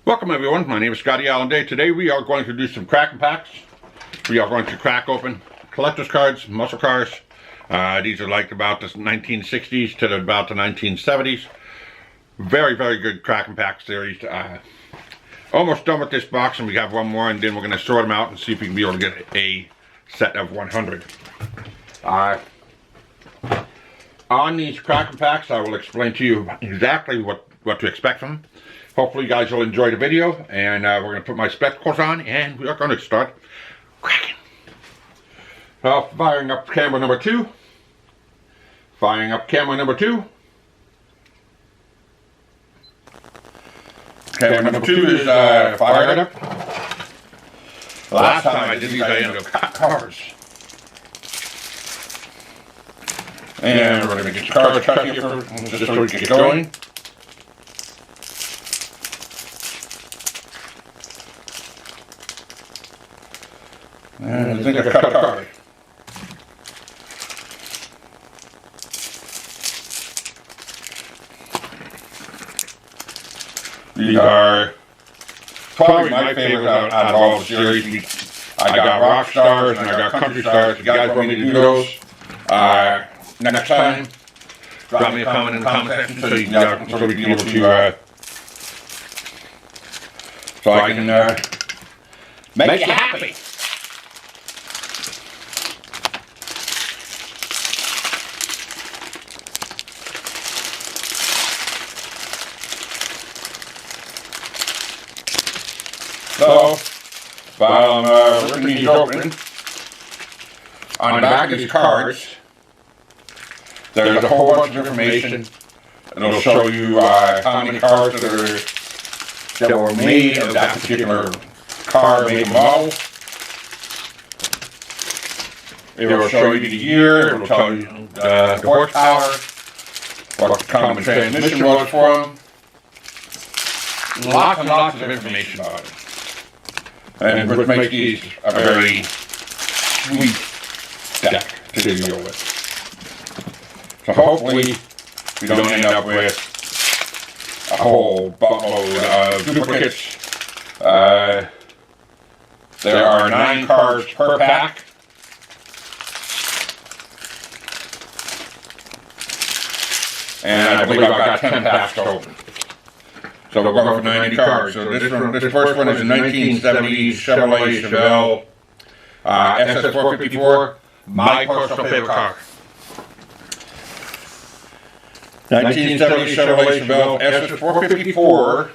Welcome everyone, my name is ScottyAllenDay. Today we are going to do some cracking packs. We are going to crack open collector's cards, muscle cars. These are like about the 1960s to about the 1970s. Very, very good cracking pack series. Almost done with this box, and we have one more, and then we're going to sort them out and see if we can be able to get a set of 100. On these cracking packs, I will explain to you exactly what to expect from them. Hopefully you guys will enjoy the video, and we're going to put my spectacles on, and we are going to start cracking. Firing up camera number 2. Firing up camera number 2. Camera number 2 is fired up. Last time I did these, I ended up cut cars. And we're going to get the cars cut here just so we can get going. And I think I cut a card. These are probably my favorite out of all the series. I got rock stars and I got country stars. If you guys want me to do those, next time, drop me a comment in the comment section so you can so we can be able to so I can make you happy. So, while I'm ripping these open, on the back of these cards, there's a whole bunch of information. It'll show you how many cards that were made of that particular car, make, and model. It will show you the year, it will tell you the horsepower, what the common transmission was for them. Lots and lots of information about it. And which makes these a very sweet deck to deal with. So hopefully we don't end up with a whole buttload of duplicates. There are 9 cards per pack. And I believe I've got 10 packs to open. So we're going for 90 cards. So this first one is a 1970 Chevrolet Chevelle SS454, my personal favorite car. 1970 Chevrolet Chevelle SS454.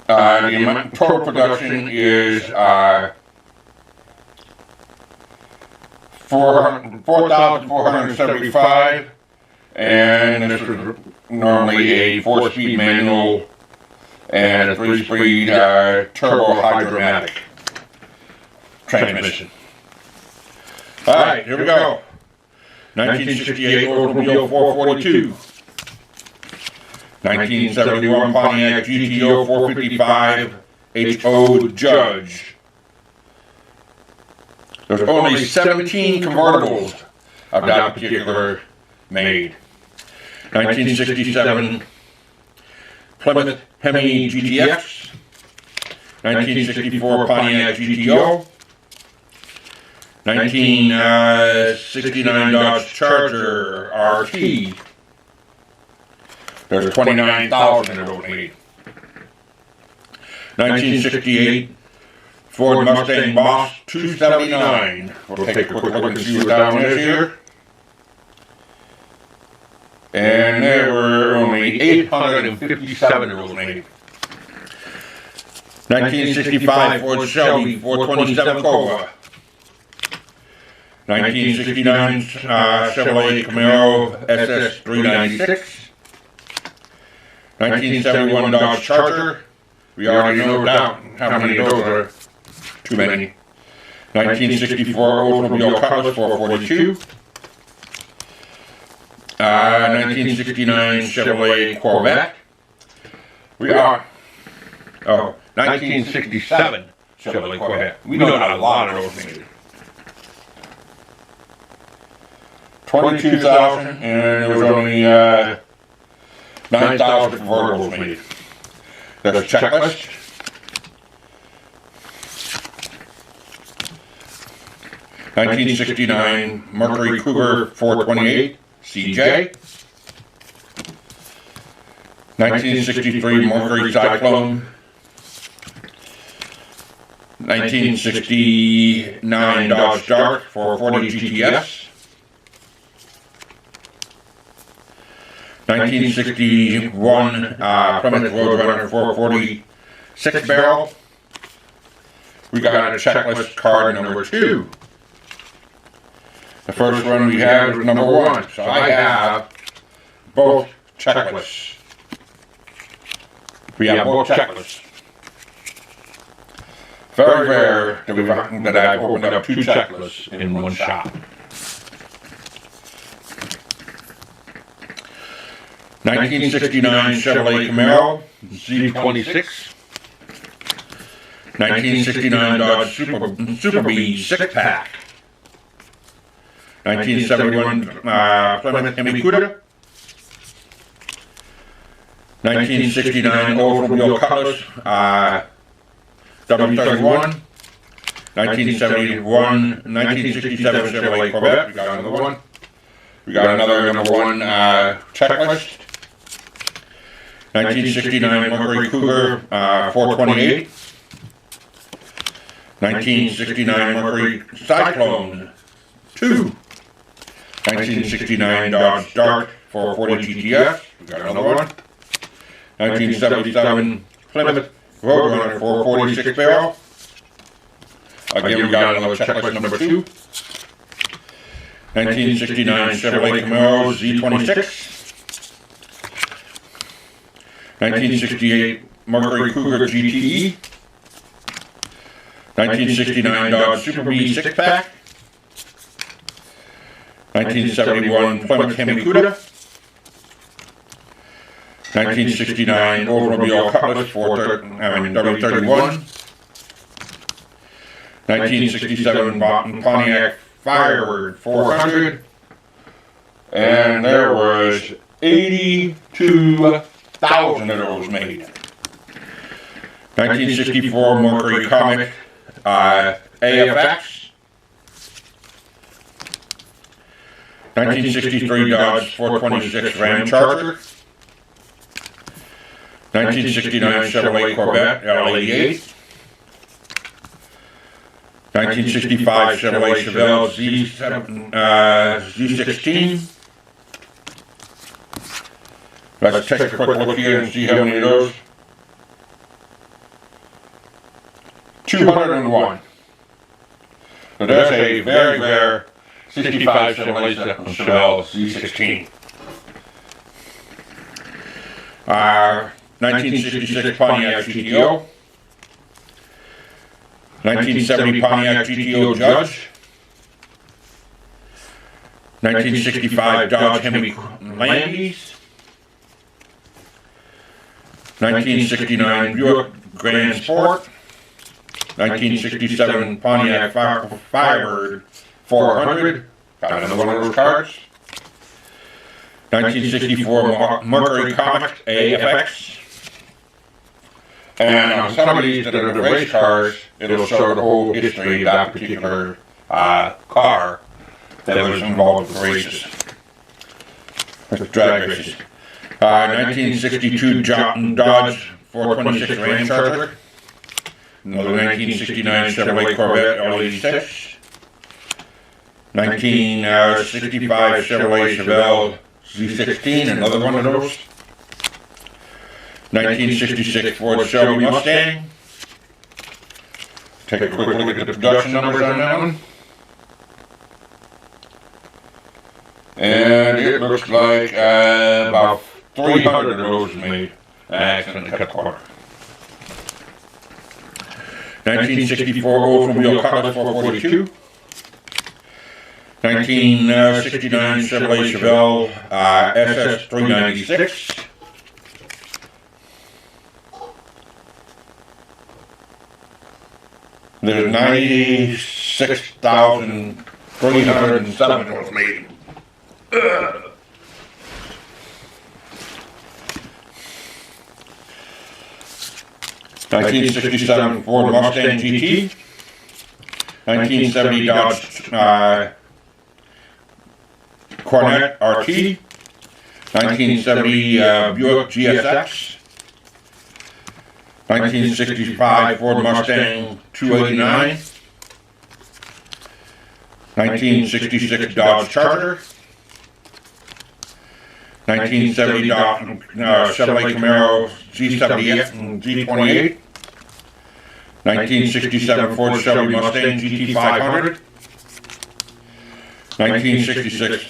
The total production is 4,475, and this was normally a 4-speed manual and a 3-speed turbo hydromatic transmission. Alright, here we go. 1968 Oldsmobile 442. 1971 Pontiac GTO 455 HO Judge. There's only 17 convertibles of that particular made. 1967 Plymouth Hemi GTX. 1964 Pontiac GTO. 1969 Dodge Charger RT. There's 29,000 of those made. 1968 Ford Mustang Boss 279. We'll take a quick look and see what that one is here. And there were only 857 of those made. 1965 Ford Shelby 427 Cobra. 1969 Chevrolet Camaro SS 396. 1971 Dodge Charger. We already know that how many of those are too many. 1964 Oldsmobile Cutlass 442. 1969 Chevrolet Corvette. 1967 Chevrolet Corvette. We know a lot of those made. 22,000, and there was only 9,000 convertibles made. the checklist. (1969) Mercury Cougar 428 CJ. 1963 Mercury Cyclone. 1969 Dodge Dart 440 GTS. 1961 Plymouth Roadrunner 440 6-barrel. We got a checklist card number 2. The first one we have is number 1. So I have both checklists. We have both checklists. Very rare that I've opened up 2 checklists in one shot. 1969 Chevrolet Camaro Z26. 1969 Dodge Super B 6-pack. 1971 Plymouth Hemi-Cuda. 1969 Oldsmobile Cutlass W31. 1967 Chevrolet Corvette. We got another one. We got another number 1 checklist. 1969 Mercury Cougar 428. 1969 Mercury Cyclone 2. 1969 Dodge Dart 440 GTS. We got another one. 1977 Plymouth Roadrunner 440 6-barrel. Again, we got another checklist number 2. 1969 Chevrolet Camaro Z26. 1968 Mercury Cougar GTE. 1969 Dodge Super B 6-pack. 1971 Plymouth Hemi-Cuda. 1969 Oldsmobile Cutlass W31. 1967 Pontiac Firebird 400. And there was 82,000 of those made. 1964 Mercury Comet AFX. 1963 Dodge 426 Ram Charger. 1969 Chevrolet Corvette L88. 1965 Chevrolet Chevelle Z16. Let's take a quick look here and see how many of those. 201. So there's a very rare 65 Chevrolet Chevelle Z16. 1966 Pontiac GTO. 1970 Pontiac GTO Judge. 1965 Dodge Hemi Landys. 1969 Buick Grand Sport. 1967 Pontiac Firebird 400. Got another one of those cars. 1964 Mercury Comet AFX. And on some of these that are the race cars, it'll show the whole history of that particular car that was involved with races. With drag races. 1962 Dodge 426 Ram Charger. Another 1969 Chevrolet Corvette L86. 1965 Chevrolet Chevelle Z16, another one of those. 1966 Ford Shelby Mustang. Take a quick look at the production numbers on that one. And it looks like about 300 of those made. Accidentally cut the corner. 1964 Oldsmobile Cutlass 442. 1969 Chevrolet Chevelle SS 396. There's 96,307 of those made. 1967 Ford Mustang GT, 1970 Dodge Corvette RT, 1970 Buick GSX, 1965 Ford Mustang 289, 1966 Dodge Charger, 1970 Chevrolet Camaro G78 and G28, 1967 Ford Chevy Mustang GT500, 1966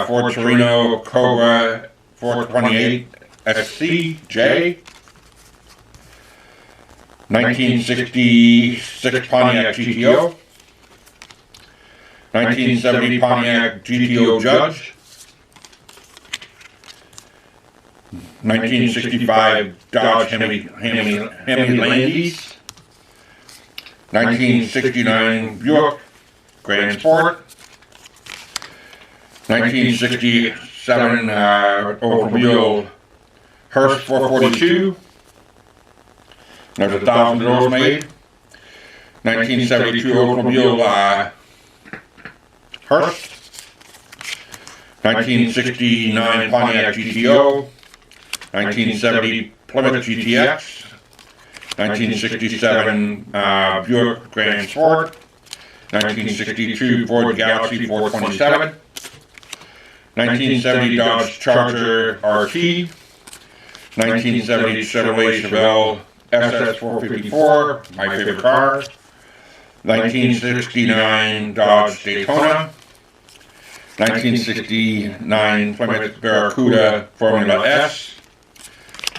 Ford Torino Cobra 428 SCJ, 1966 Pontiac GTO, 1970 Pontiac GTO Judge, 1965 Dodge Hemi Landis, 1969 Buick Grand Sport, 1967 Oldsmobile Hearst 442. There's 1,000 of those made. 1972 Oldsmobile Hearst. 1969 Pontiac GTO. 1970 Plymouth GTX. 1967 Buick Grand Sport. 1962 Ford Galaxy 427. 1970 Dodge Charger RT. 1970 Chevrolet Chevelle SS 454, my favorite car. 1969 Dodge Daytona. 1969 Plymouth Barracuda Formula S.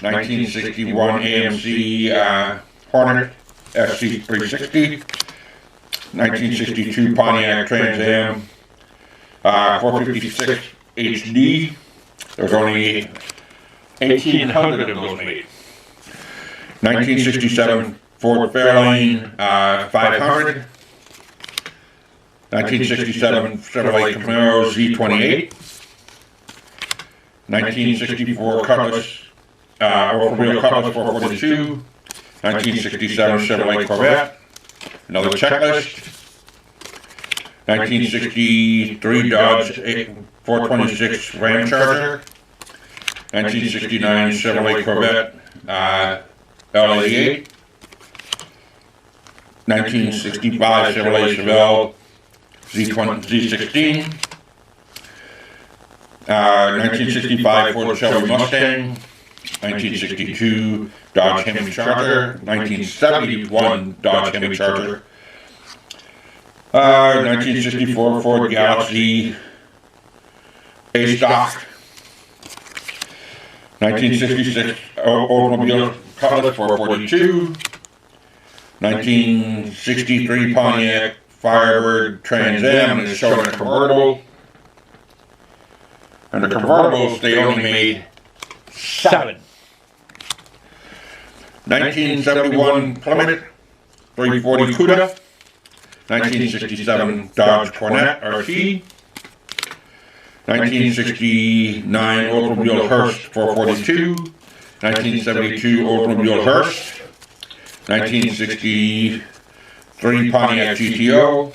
1961 AMC Hornet SC360. 1962 Pontiac Trans Am 456 HD. There's only 1,800 of those made. 1967 Ford Fairlane 500. 1967 Chevrolet Camaro Z28. 1964 Cutlass Oldsmobile Cutlass 442. 1967 Chevrolet Corvette. Another checklist. 1963 Dodge 426 Ram Charger. 1969 Chevrolet Corvette LA8. 1965 Chevrolet Chevelle Z16. 1965 Ford Chevy Mustang. 1962 Dodge Hemi Charger. 1971 Dodge Hemi Charger. 1964 Ford Galaxy A-Stock. 1966 Oldsmobile Cutlass 442. 1963 Pontiac Firebird Trans Am is showing a convertible. And the convertibles, they only made 7. 1971 Plymouth 340 Cuda. 1967 Dodge Corvette RT. 1969 Oldsmobile Hearst 442. 1972 Oldsmobile Hearst. 1963 Pontiac GTO.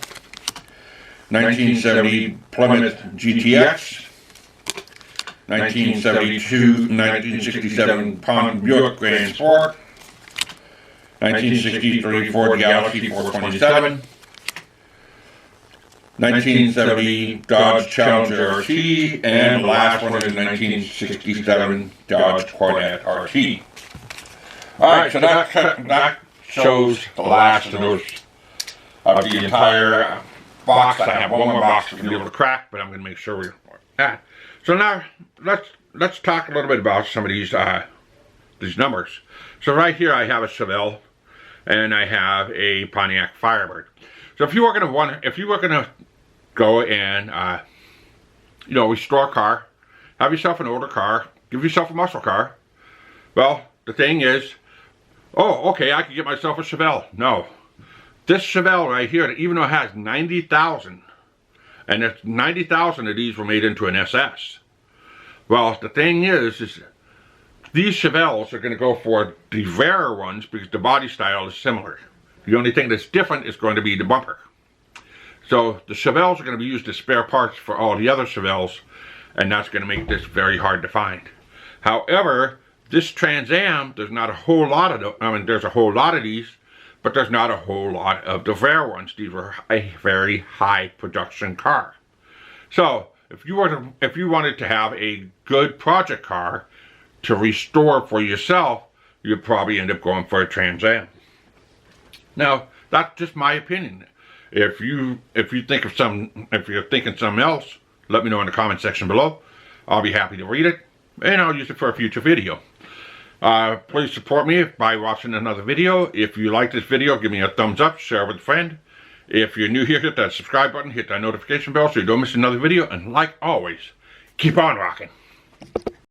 1970 Plymouth GTX. 1967 Buick Grand Sport. 1963 Ford Galaxy 427. 1970 Dodge Challenger RT, and the last one is 1967 Dodge Corvette RT. Alright, so that shows the last of those of the entire box. I have one more box to be able to crack, but I'm going to make sure we're at. So now let's talk a little bit about some of these numbers. So right here I have a Chevelle, and I have a Pontiac Firebird. So if you were going to go and restore a car, have yourself an older car, give yourself a muscle car. Well, the thing is, oh, okay, I could get myself a Chevelle. No, this Chevelle right here, even though it has 90,000, and it's 90,000 of these were made into an SS. Well, the thing is These Chevelles are going to go for the rarer ones because the body style is similar. The only thing that's different is going to be the bumper. So the Chevelles are going to be used as spare parts for all the other Chevelles, and that's going to make this very hard to find. However, this Trans Am, there's not a whole lot of them. I mean, there's a whole lot of these, but there's not a whole lot of the rare ones. These were a very high production car. So if you wanted to have a good project car to restore for yourself, you'd probably end up going for a Trans Am. Now, that's just my opinion. If you're thinking something else, let me know in the comment section below. I'll be happy to read it, and I'll use it for a future video. Please support me by watching another video. If you like this video, give me a thumbs up, share with a friend. If you're new here, hit that subscribe button, hit that notification bell so you don't miss another video, and like always, keep on rocking.